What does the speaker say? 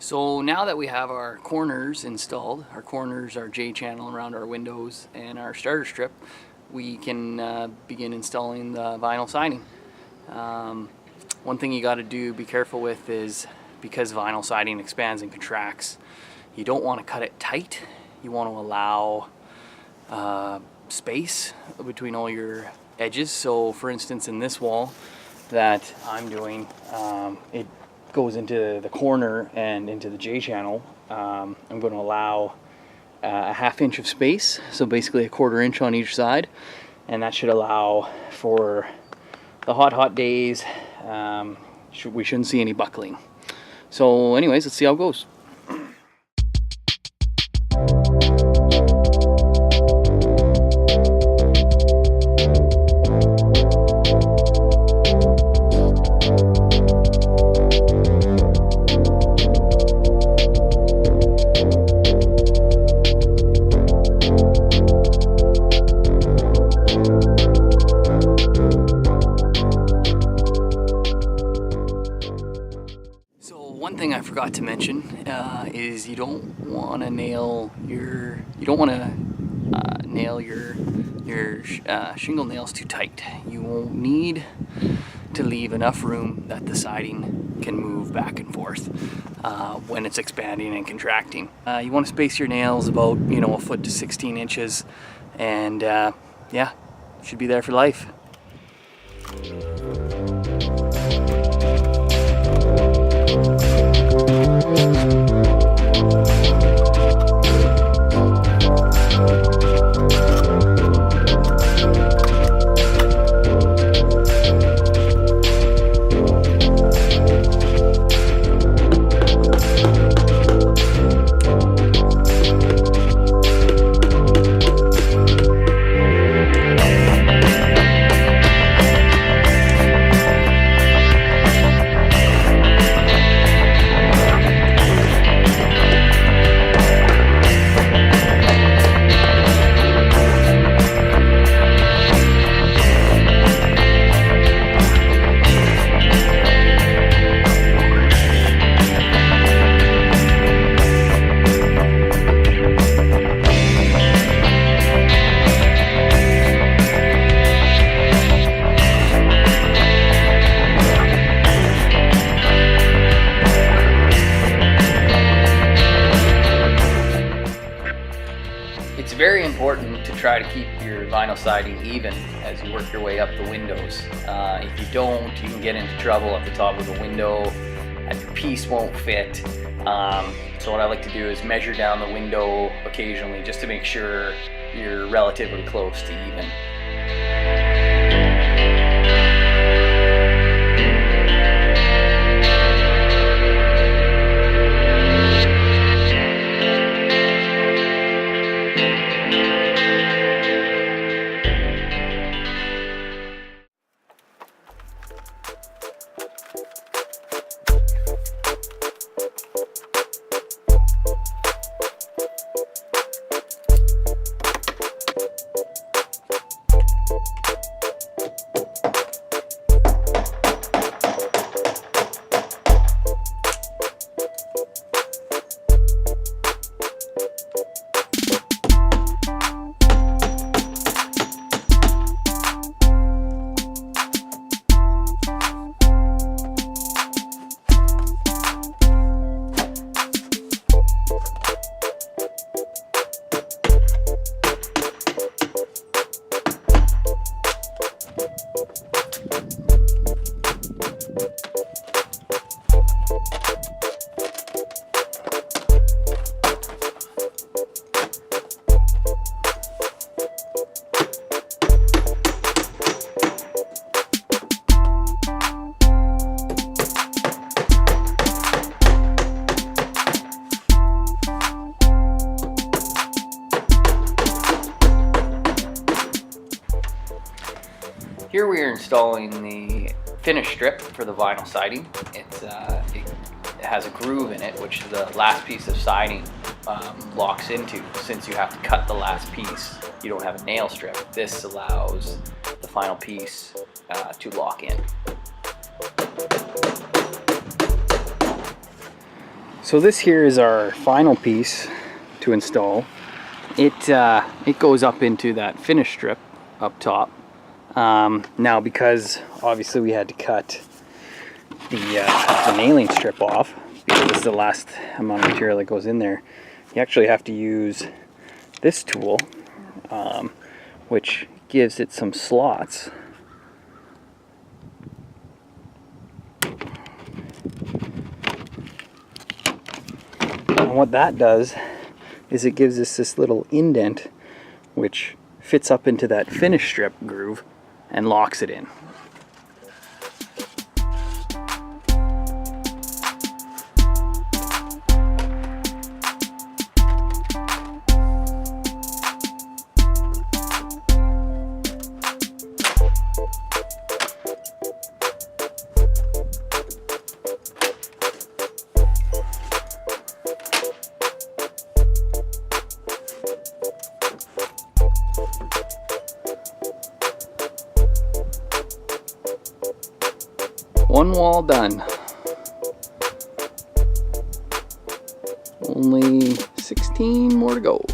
So now that we have our corners installed, our corners, our J-channel around our windows, and our starter strip, we can begin installing the vinyl siding. One thing you got to be careful with is, because vinyl siding expands and contracts, you don't want to cut it tight. You want to allow space between all your edges. So for instance, in this wall that I'm doing, it goes into the corner and into the J-channel. I'm going to allow a ½ inch of space, so basically a 1/4 inch on each side, and that should allow for the hot days. We shouldn't see any buckling. So anyways, let's see how it goes. One thing I forgot to mention is you don't want to nail your shingle nails too tight. You will need to leave enough room that the siding can move back and forth when it's expanding and contracting. You want to space your nails about 1 foot to 16 inches, and yeah, should be there for life. It's very important to try to keep your vinyl siding even as you work your way up the windows. If you don't, you can get into trouble at the top of the window and your piece won't fit. So what I like to do is measure down the window occasionally just to make sure you're relatively close to even. Here we are installing the finish strip for the vinyl siding. It has a groove in it, which the last piece of siding locks into. Since you have to cut the last piece, you don't have a nail strip. This allows the final piece to lock in. So this here is our final piece to install. It goes up into that finish strip up top. Now, because obviously we had to cut the nailing strip off, because this is the last amount of material that goes in there, you actually have to use this tool, which gives it some slots. And what that does is it gives us this little indent which fits up into that finish strip groove and locks it in. One wall done. Only 16 more to go.